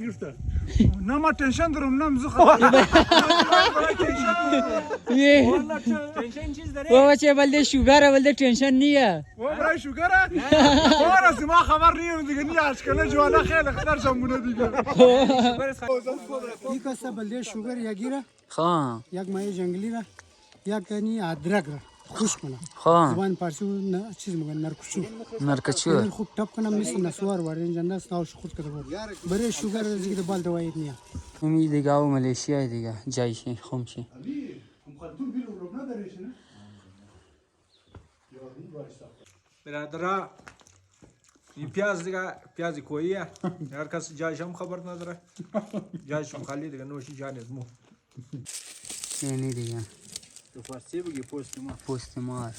گرفته نه ما تنشن دارم نه مزخ تنشن چیز داره بابا چه بلده شوگر بلده تنشن نیه بابا برای شوگره بابا از ما خبر نیم دیگه نی اشکال جوانا خیلی خطر شمونه دیگه یک است بلده شوگر یگیره خان یک مایه جنگلی را یک کنی ادرک را خوش کنه خان زبان پارسی نه چیز میگن نرکشو نرکچو خوب تاپ کنم مثل نسوار وارد جنده استاوش خود کرده بود برای شوگر دیگه بال دوایت نیا می دیگه و ملیشیا دیگه جایشی خومشی برادرها این پیاز دیگه پیاز کوییه هر کس جایش هم خبر نداره جایشم خالی دیگه نوشی جان از مو یعنی دیگه تو فارسی بگی پوست مار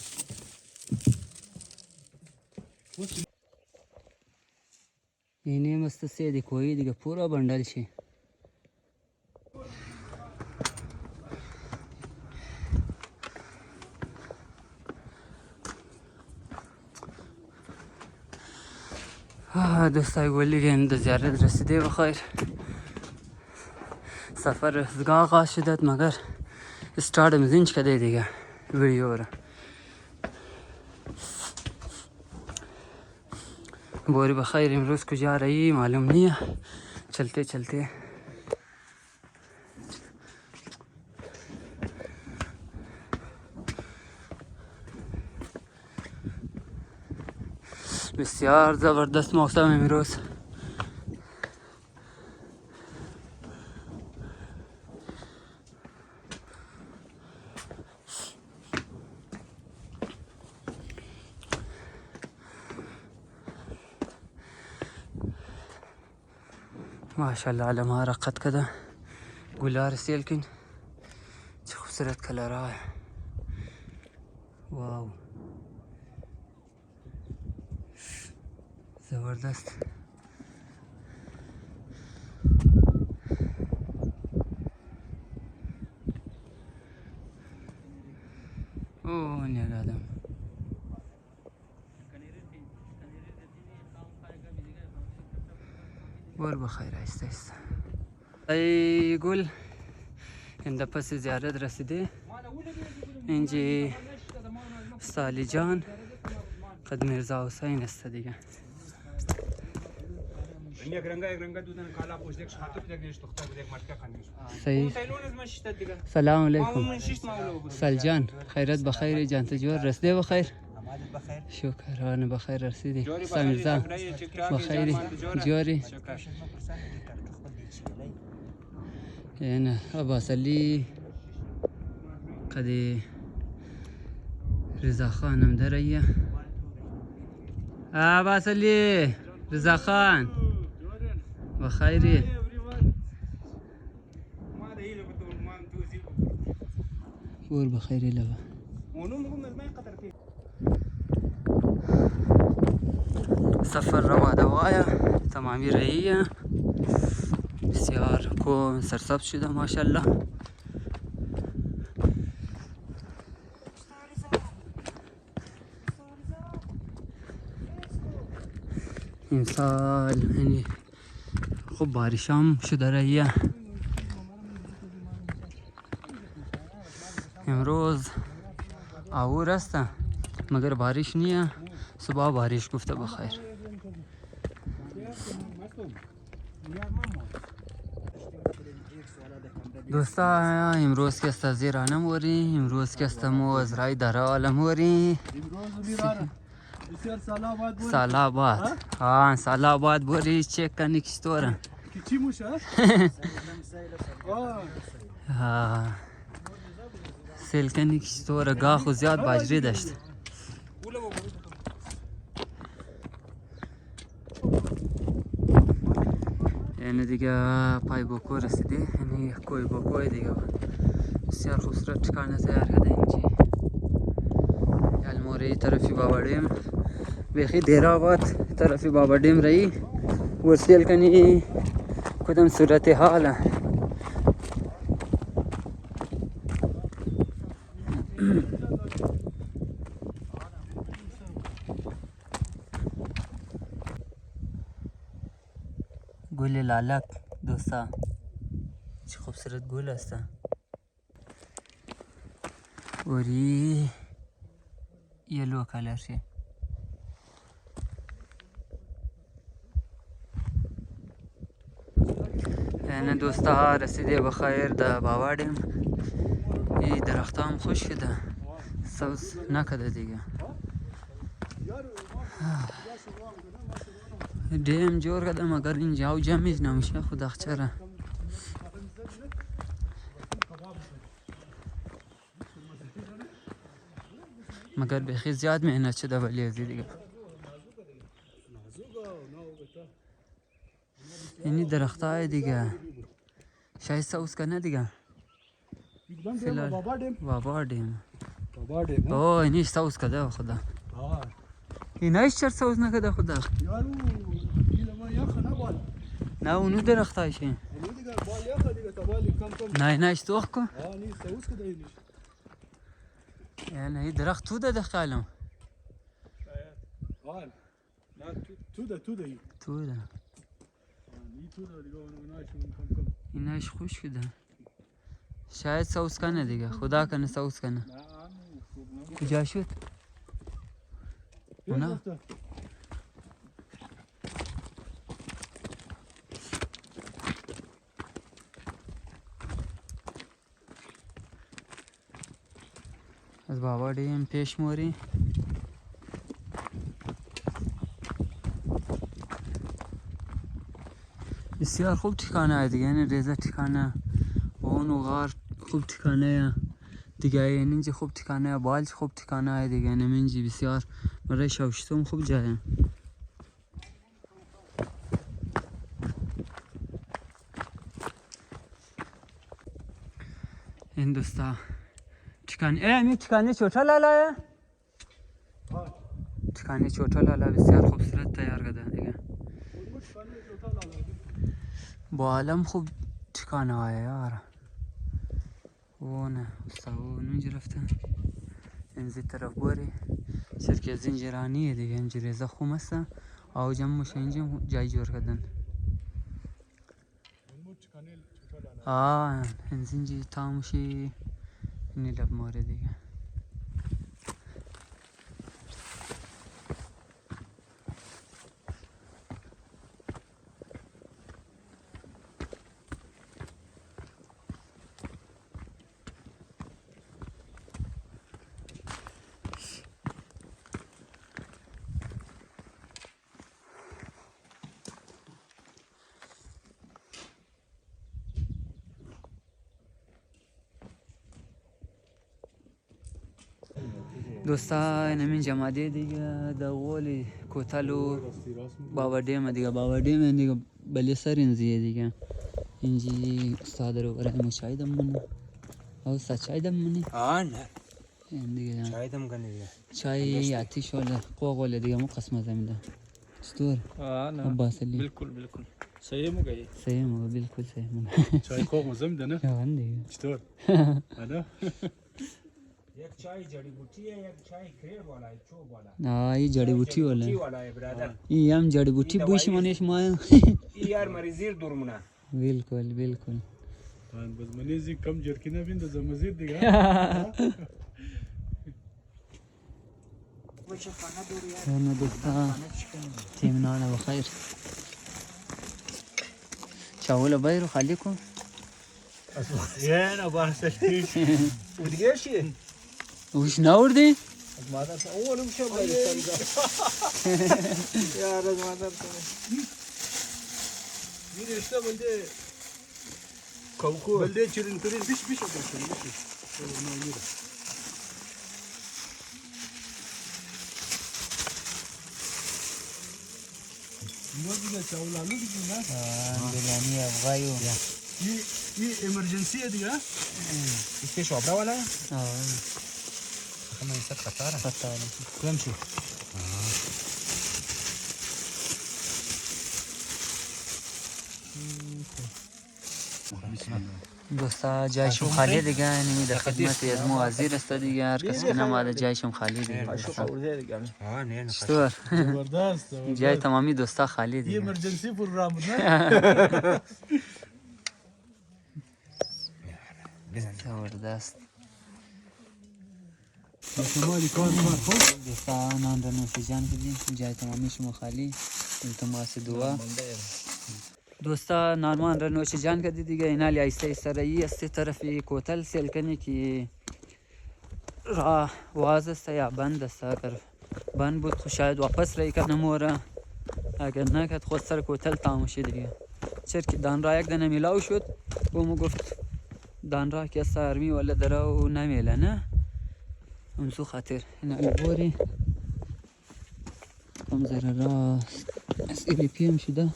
اینه مست سیدی کویی دیگه پورا بندل شی دوستای گلی دیگه این زیارت رسیده بخیر سفر از آغاز شدت مگر استارت مزینج کده دیگه ویدیو را بوری بخیر امروز کجا رهی معلوم نیه چلتے چلتے بسیار زبردست موسم امروز ماشاءالله على ما رقت كده قولار سيلكن چه خوبصورت کلرها واو زبردست اوه نگادم بور بخیر آیسته آیسته ای گل این پس زیارت رسیده اینجی سالی جان قد میرزا حسین است دیگه صحیح سلام علیکم سلجان خیرت بخیر جان تجور رسیده بخیر شکرانه بخیر رسیدی سمیرزا بخیری جوری این عباس علی قدی رضا خانم درایه عباس علی رضا خان بخیری بور بخیری لبا سفر روا دوایا تمامی رهیه بسیار کن سرسبز شده ماشاءالله این سال یعنی خوب بارش هم شده رهیه امروز آور است مگر بارش نیه صبح بارش گفته بخیر دوستا امروز که است از ایران موری امروز که است مو از رای در عالم موری سال آباد ها سال آباد بوری چک کنی کشتوره چی موشه ها سیل کنی کشتوره گاه و زیاد باجری داشت یعنی دیگه پای بوکو رسیده یعنی کوی بوکوی دیگه بسیار خوبصورت ٹھکانه تیار کرده اینجی الموری طرفی بابا ڈیم بیخی دیر آباد طرفی بابا ڈیم رہی ورسیل کنی کدام صورت حال ہے گل لالک دوستا چه خوبصورت گل هسته اوری یلو کلر شه یعنی دوستا رسیده بخیر در باوا ډیم این درختا هم خوش شده سوز نکده دیگه ډیم جور کده مگر اینجا جمعیش نمیشه خود اخچره مگر بخی زیاد محنت شده ولی ازی دیگه اینی درخت های دیگه شاید سوز کنه دیگه فیلال بابا دیم اوه اینیش سوز کده خدا اینایش چرا سوز نکده خدا نه اونو درخت هایشه نه اینایش توخ کن یعنی این درخت تو ده خیالم تو ده اینایش خوش شده شاید سوز کنه دیگه خدا کنه سوز کنه کجا شد اونا از بابا دیم پیش موری بسیار خوب ٹھکانه ہے دیگه یعنی ریزه ٹھکانه اون و غار خوب ٹھکانه ہے دیگه یعنی اینجا خوب ٹھکانه ہے بالج خوب ٹھکانه ہے دیگه یعنی اینجا بسیار برای شوشتم خوب جایه این دوستا ٹھکانه می ٹھکانه چوٹا لالا ہے ٹھکانه چوٹا لالا بسیار خوبصورت تیار کرده دیگه با عالم خوب ٹھکانه های یار اونه اون اینجا رفته اینجا طرف بوری شرکت زنجیرانیه دیگه اینجا ریزه خوم هسته او جمع میشه اینجا جای جور کردن اینجا تا میشه اینی لب موره دیگه دوستا اینمین جماعه دیگه دا غولی کوتلو بابا دیم دیگه بابا دیم دیگه بلی سر اینجیه دیگه اینجی استاد رو برای ما چای دم منه او سا چای دم منی نه این دیگه چای دم کنه دیگه چای آتیش ولا قوقل دیگه مو قسمه زمیده چطور نه عباس علی بالکل صحیح مو گئی صحیح مو بالکل صحیح مو چای خوب مزم نه دیگه چطور آره یک چای جڑی بوٹی ہے یک چای کریڈ والا ہے چوب والا یہ جڑی بوٹی والا ہے برادر یہ هم جڑی بوٹی بوش منیش ما یار مریضیر دورمونه بالکل بالکل بس منیزی کم جرکینه بین د زمزیر دیگه انا دوستا تیمنانا بخیر شاولا بايرو خليكم یه بارستی دیگه چی وش ناوردی مادر اولم شو باید سریگا یار از مادر میره işte بلده کوکو بلده چرین کرین بیش باشن بیش نو دیگه چاولا نو دیگه نه بلانی افغایو ये इमरजेंसी है दिया इसके शॉपरा वाला है اه हमें इसका खतर है خطر कौन सी دوستا جایشم خالی دیگه یعنی در خدمت از مو وزیر است دیگه هر کس که نماده جایشم خالی دیگه شو خورده دیگه ها نه نه چطور जबरदस्त جای تمامی دوستا خالی ये دیگه इमरजेंसी प्रोग्राम ना زبردست شمالی کار خوب دوستان نان را نوش جان کردیم جای تمامی شما خالی التماس دعا دوستا نارمان را نوش جان کردی دیگه اینا لیایسته ایسته رایی از طرفی کوتل سیل کنی که راه واز است یا بند است اگر بند بود خو شاید واپس رایی کنه مورا اگر نکد خود سر کوتل تاموشی دیگه چرا که دان را یک دنه میلاو شد بومو گفت دان را که سرمی ولا درا و نمیله نه اونسو خاطر این البوری هم زر راست از ایلی پیم شده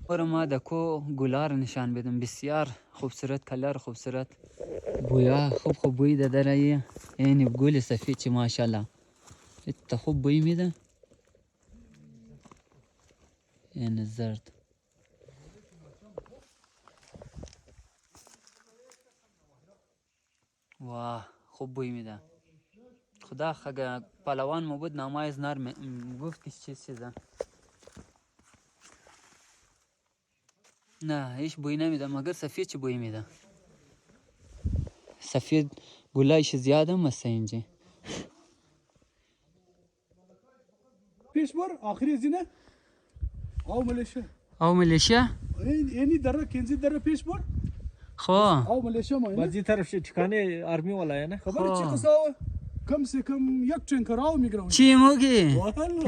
اور ما دکو گلار نشان بدم بسیار خوبصورت کلر خوبصورت بویا خوب بوی ده داره یعنی گل سفید چی ماشاءالله ات خوب بوی میده یعنی زرد واه خوب بوی میده خدا اگه پلوان ما بود نمایز نرم گفت که چیزه نه هیچ بوی نمیده مگر سفید چی بوی میده سفید گلایش زیاده مثل اینجا پیش بر آخری زینه او ملیشه اینی دره کنزی دره پیش بر خو او ملیشه ما بازی طرف ठिकाने आर्मी वाला है ना خبر چی قصه کم سے کم یک ټنکر او میگرام چی موگی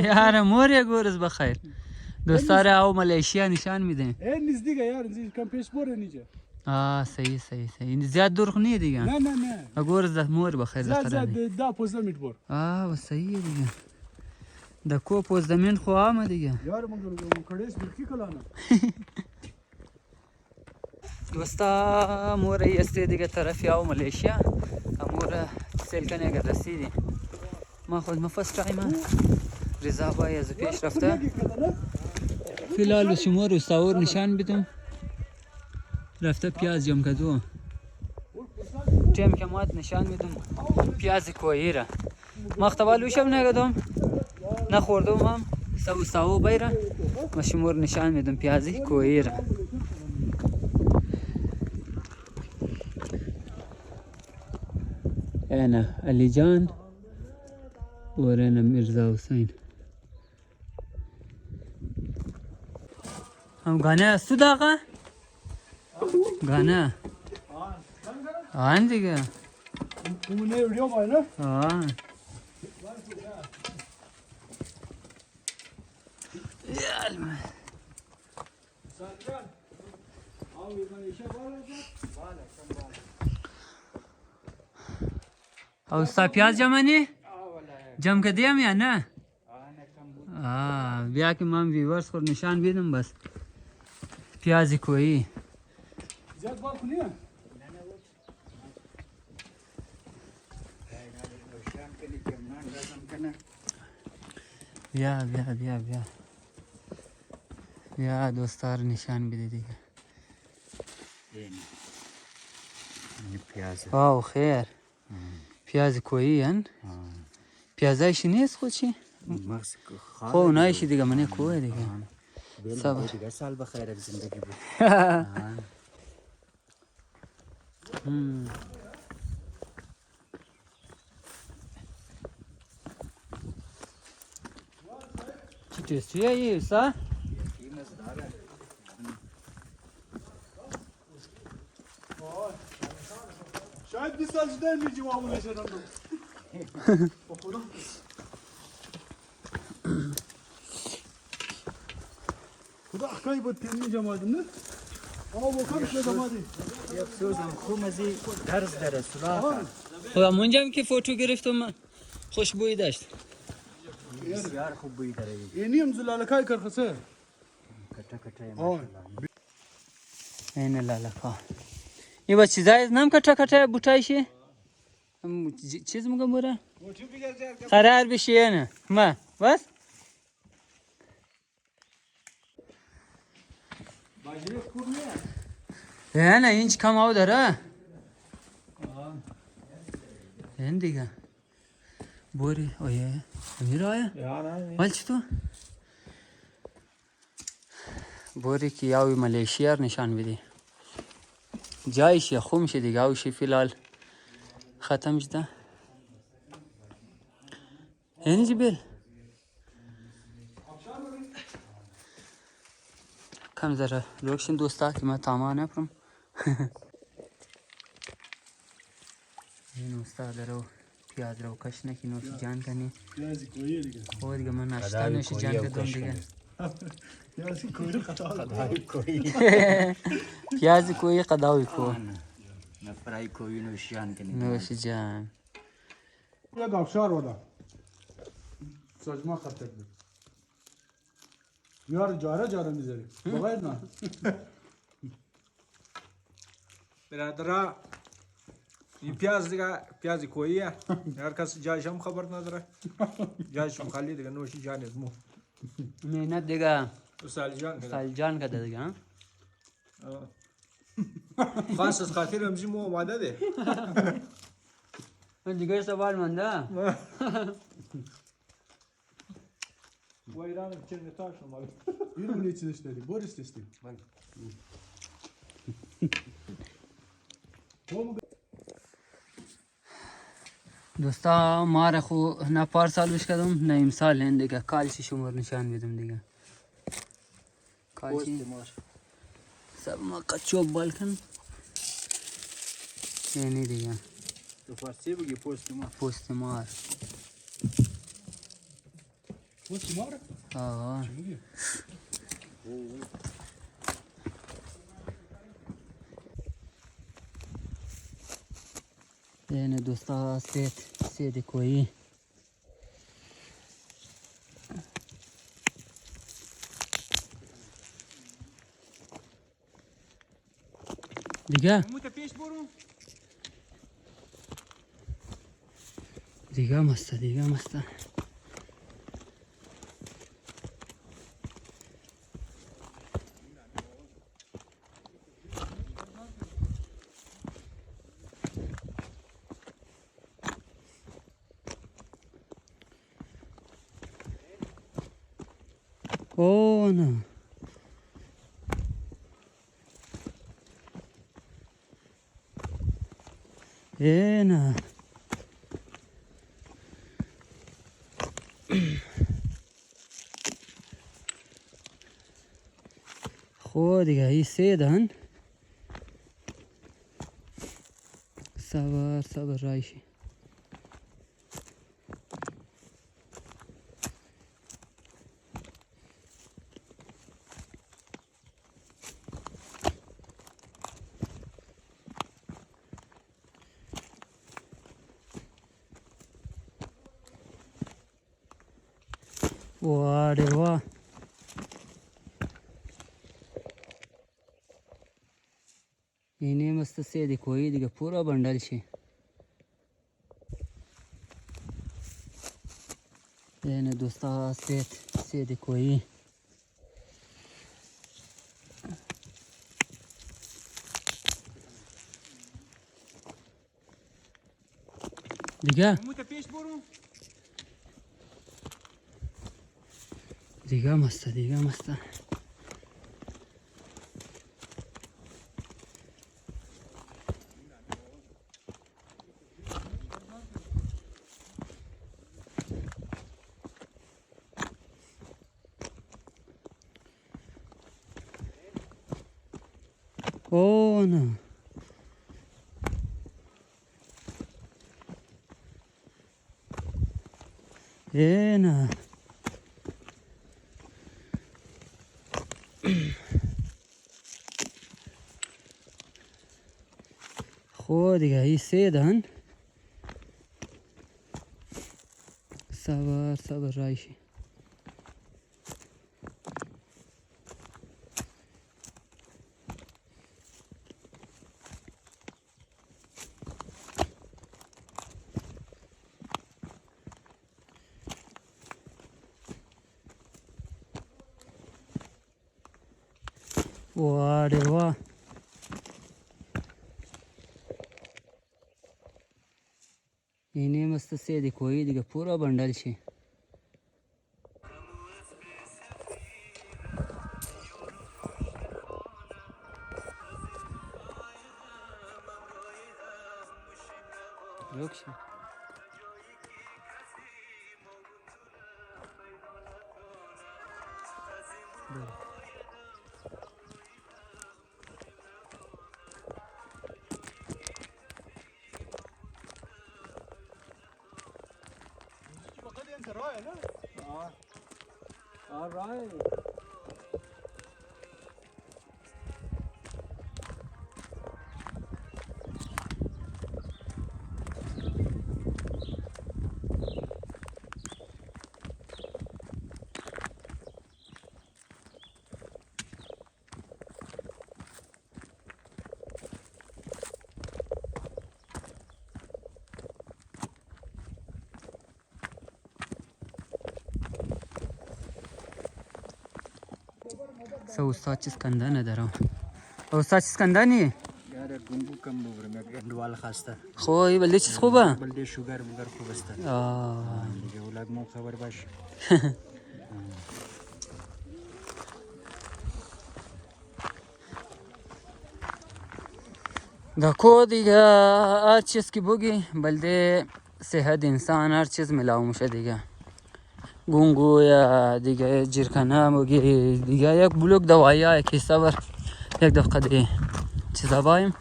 یار مور گورز بخیر دوستاره او ملیشیا نشان میده این نزدیکه یار نزدیک کم پیش بر نیجه صحیح زیاد دور خو نه دیگه نه گورز مور بخیر زیاد 15 میټر بر صحیح دیگه د کو پوز زمین خو عامه دیگه یار مونږ کړهس بلکی کلانه دوستا مور ایسته دیگه طرفی او ملیشیا امور سیل کنه اگر رسیدی ما خود مفصل تایمه رضا بای از پیش رفته فیلال شما رو ساور نشان بدم رفته پیاز جمع کدو تیم که مات نشان میدم پیاز کویی را مختبالوشم نگدم نخوردم هم ساو بیره و شما رو نشان میدم پیازی کویی را انا علی جان و انا میرزا حسین هم گانه است داغه گانه آن دیگه اون ویدیو ما نه او ستا پیاز جمعنی؟ جمع کدیم یا نه؟ بیا که من ویورس خود نشان بیدم بس پیازی کویی زیاد بار کنیه بیا دوستار نشان بیده دیگه واو خیر پیاز کویی هن پیازایش نیست خود چی؟ خب اونایشی دیگه منه کوه دیگه دیگه سال بخیر زندگی بود چی تیستیه ایسا؟ شاید 20 سال شده می جواب میشه خدا حکای بود تیمی جماعت نه اما با کم شده جماعتی افسوسم خومزی درس داره سلاح خب منجم که فوتو گرفتم خوشبویی داشت بسیار خوب بوی داره اینی هم زلالکای کرخصه کتا این لالکا این با چیزایی نم کتا بوتایشی چیز میگم بوده قرار بشه نه ما بس نه اینچ کم آو داره این دیگه بوری اویه میرایه Ja, nee. مال چطور بوری که یاوی ملیشیار نشان بدی جایش یا خوم شه دیگه اوشی فیلال ختم شده یعنی جبل کم ذره لوکشن دوستا که من تامان نپرم این استاد رو پیاز رو کش نکی نوشی جان کنی پیازی کویه دیگه خود دیگه من ناشتا نوشی جان کدوم دیگه پیازی کویه رو خطا پیاز کوی قداوی کو نفرای کوی نوشیان کنی نوشی جان یک آبشار والا ساجما خطر بود یار جاره میذاری بغیر نه برادرها این پیاز دیگه پیازی کویه هر کس جایش هم خبر نداره جایشم خالی دیگه نوشی جان از مو نه دیگه سال جان کده سالجان کده دیگه ها خاص از خاطر همزی مو آماده ده دیگه سوال منده و ایران چه نتاش نمال اینو نیچه داشتی بوریس داشتی دوستا مار خو نه پارسال بش کردم نه امسال هن دیگه کالشی شمار نشان بدم دیگه کالشی سب ما کچوب بالکن یعنی دیگه تو فارسی بگی پوست ما پوست مار پوست ماره آه یعنی دوستا سید کویی دیگه دیگه مسته اوه نه نه خو دیگه ای سیدن صبر رایشی वारे वाह इन्हें मस्त से देखो ये देखो पूरा बंडल छे ये ने दोस्ता से देखो ये दिखा दिखा मस्त ओ ना ये ना خود دیگه ای سیدن صبر رایشی वारे वाह اینه مست سیدی کوی دیگه پورا بندل شی yok şey. Böyle. فقط انت رايح لا All right. استاد چیز کنده ندارم استاد چیز کنده نی؟ یاره گونگو کم ببرم یک اندوال خسته خوی بلده چیز خوبه؟ بلده شوگر مگر خوب است دیگه اولاد مو خبر باش دکو دیگه هر چیز که بگی بلده صحت انسان هر چیز ملاو میشه دیگه گونگو یا دیگه جیرکنه بگی دیگه یک بلوک دوایی های که صبر یک دفعه دیگه چیزا بایم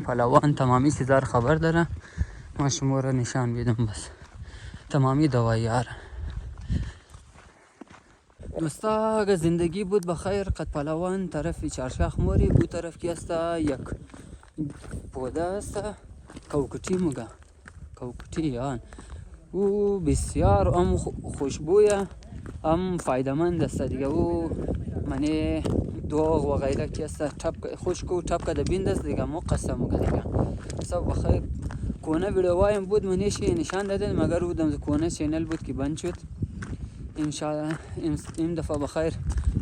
پلوان تمامی چیزا رو خبر داره ما شما رو نشان بیدم بس تمامی دوایی ها دوستا اگه زندگی بود بخیر قد پلوان طرف چارشاخ موری بو طرف کی است یک پوده است کوکتی مگه کوکتی آن او بسیار هم خوشبویه هم فایدمند است دیگه او منی دوغ و غیره که است خشک و ټپ که بیند است دیگه مو قسم دیگه سب بخیر کونه ویډیووایم بود منیش نشان دادن مگر او دم کونه چینل بود که بند شد ان شاء الله این دفعه بخیر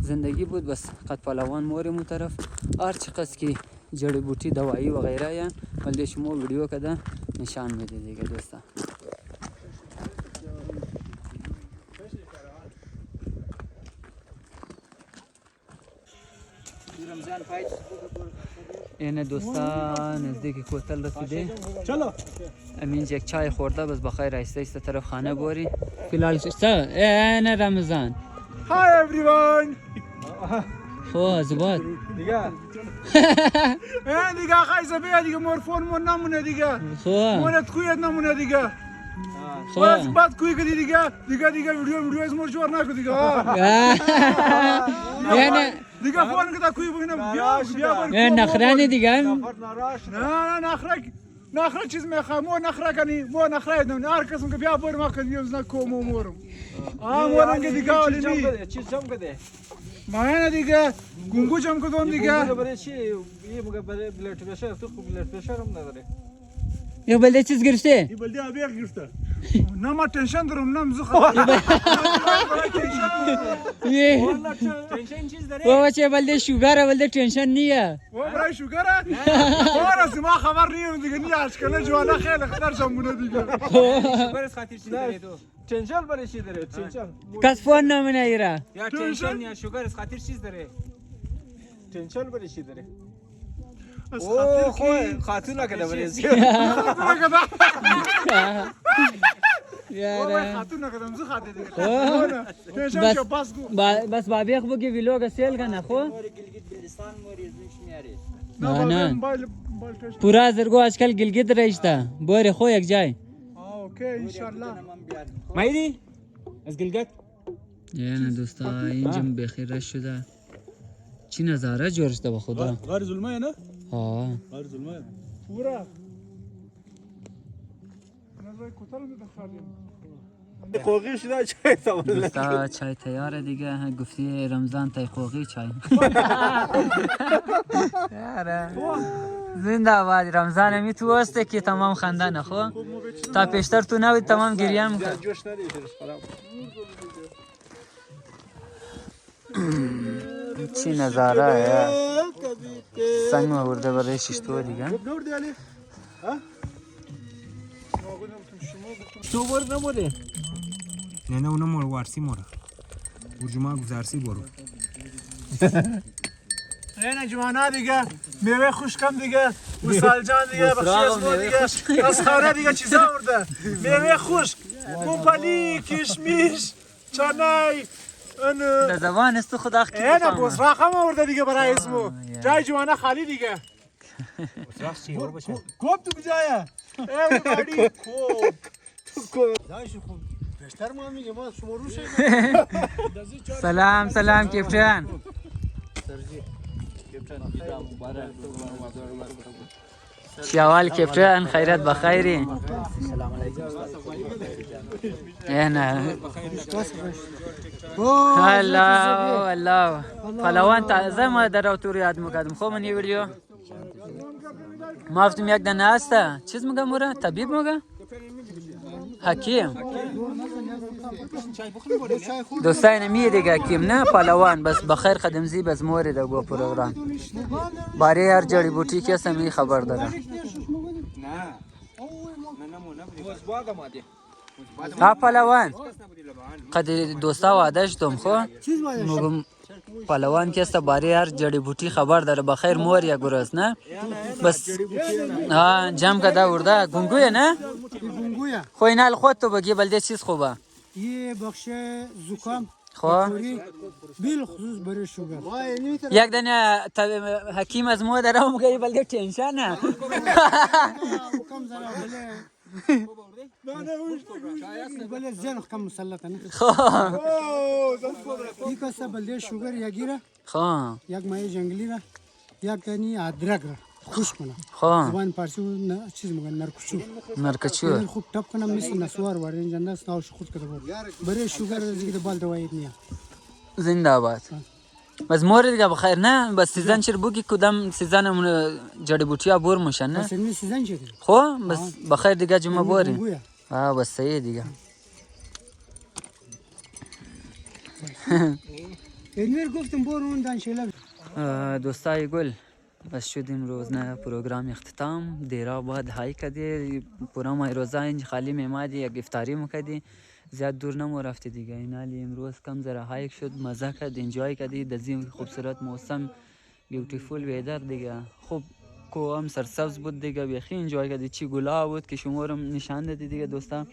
زندگی بود بس قد پلوان موری مو طرف هر چی قص کی جڑی بوٹی دوائی وغیرہ یا بلدی شما ویڈیو کده نشان میده دیگه دوستا اینه دوستا نزدیک کوتل رسیده چلو امین یک چای خورده بس بخیر آهسته آهسته طرف خانه بوری فیلال اینه رمضان هاي everyone خو زباد دیگه دیگه خایزه بیا دیگه مورفون مون نمونه دیگه خو مونت کویت نمونه دیگه خو باز بعد کوی کدی دیگه ویدیو از مور جوار نکو دیگه یعنی دیگه فون کدا کوی بگنم بیا این نخرانی دیگه نه نخره چیز میخوام مو نخره کنی مو نخره دم هر کسم که بیا بور ما کنیم زنا کومو مورم مورم دیگه ولی نی چیز جمع کده ما نه دیگه گونگو جمع کدوم دیگه برای چی یه موقع برای بلد پرشر تو خوب بلد پرشر هم نداره یک بلده چیز گرفته این بلدی آبیخ گرفته نه ما تنشن دارم نه مزخ تنشن چیز داره بابا چه بلده شوگره بلده تنشن نیه و برای شوگره بارس ما خبر نیم دیگه نی اشکال جوانا خیلی خطر جمونه دیگه شوگر خاطر چی داره تو تنشن برای چی داره تنشن کس فون نمونه ایره یا تنشن یا شوگر خاطر چیز داره تنشن برای چی داره از اوه خاطر کی خاتون نکده برای چی یاره خاتون نکدم زو خاطر دیگه تنشن چه بس گو بس بابیخ بگی ویلوگ سیل کنه خو نه موبایل تنشن پورا زرگو آجکل گلگیت رایشته باری خو یک جای اوکی انشالله مایدی از گلگت یعنی دوستا اینجا بخیر رش شده چی نظاره جور شده به خدا غار ظلمه نه ها غار ظلمه پورا نظر کوتاه می‌دخلیم قوقی شده چای تمام دوستا چای تیاره دیگه گفتی رمضان تای قوقی چای یاره زنده آباد رمضان می تو هسته که تمام خنده نخو تا پیشتر تو نبود تمام گریه میکرد جوش ندیشش خراب چی نظاره یا سنگ ما برده برای ششتو دیگه نور دی علی ها تو برو نموره نه اونم مور وارسی موره برجما گذارسی برو این جوانا دیگه میوه خشکم دیگه مسالجان دیگه بخشی از ما دیگه از خانه دیگه چیزا آورده میوه خشک مومپلی کشمیش چانای در زبان است تو خدا اختی نه بزرق هم آورده دیگه برای اسمو جای جوانا خالی دیگه کوب تو بجایه ای بادی کوب بیشتر ما میگه ما شما روشه سلام کپتن شوال کپتن خیرت بخیری نه الله پهلوان تازه ما در تو یاد میکردم خب من یه ویدیو ما افتم یک دانه هسته چیز میگم مورا طبیب میگم حکیم دوستای نمیه دیگه حکیم نه پهلوان بس بخیر خدم زی بس موری دا گو پروگرام باری هر جڑی بوٹی که سمی خبر داره ها پهلوان قد دوستا وعدهش دم خو مگم پهلوان که است باری هر جڑی بوٹی خبر داره بخیر مور یا گرز نه بس ها جام کدا ورده گونگوی نه گونگویا خو اینال خود تو بگی بلده چیز خوبه یه بخش زکام خو بیل خصوص برای شوگر یک دنیا حکیم از مو درام گئی بلده ٹینشن نه کم زنا بله زین کم مسلطه نه خو یک است بلده شوگر یگیره خو یک مایه جنگلی را یک کنی ادرک را خوش کنه خو زبان پارسی چیز میگن نرکوچو نرکچو خوب ټپ کنم مثل نسوار وارین جنده سناوش خود کده بود برای شوگر دیگه بال دوایت نیا زنده آباد بس مور دیگه بخیر نه بس سیزن چر بوگی کدام سیزن جڑی بوٹیا بور میشن نه بس این سیزن چه خو بس بخیر دیگه جمعه بوریم ها بس صحیح دیگه اینور گفتم برون دانشیلا دوستای گل بس شد امروز نه پروگرام اختتام دیرا بعد های کردی پورا ماه روزا اینج خالی میمادی یک افطاری میکردی زیاد دور نمو رفتی دیگه اینالی امروز کم ذره هایک شد مزه کرد انجوای کردی دزیم خوبصورت موسم بیوتیفول ویدر دیگه خوب کو هم سرسبز بود دیگه بیخی انجوای کردی چی گلا بود که شما رو نشان دادی دیگه دوستا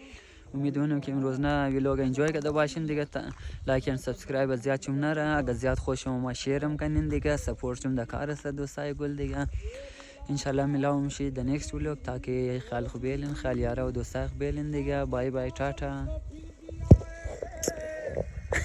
امیدوارم که امروز نه ویلوگ انجوای کرده باشین دیگه لایک و سابسکرایب زیاد چون نره اگه زیاد خوشم ما شیرم کنین دیگه سپورتم د کار است دوستای گل دیگه انشالله ملاو میشی د نیکست ویلوگ تا که خیال خوب بیلین خیال یاره و دوستای خوب بیلین دیگه بای بای ټاټا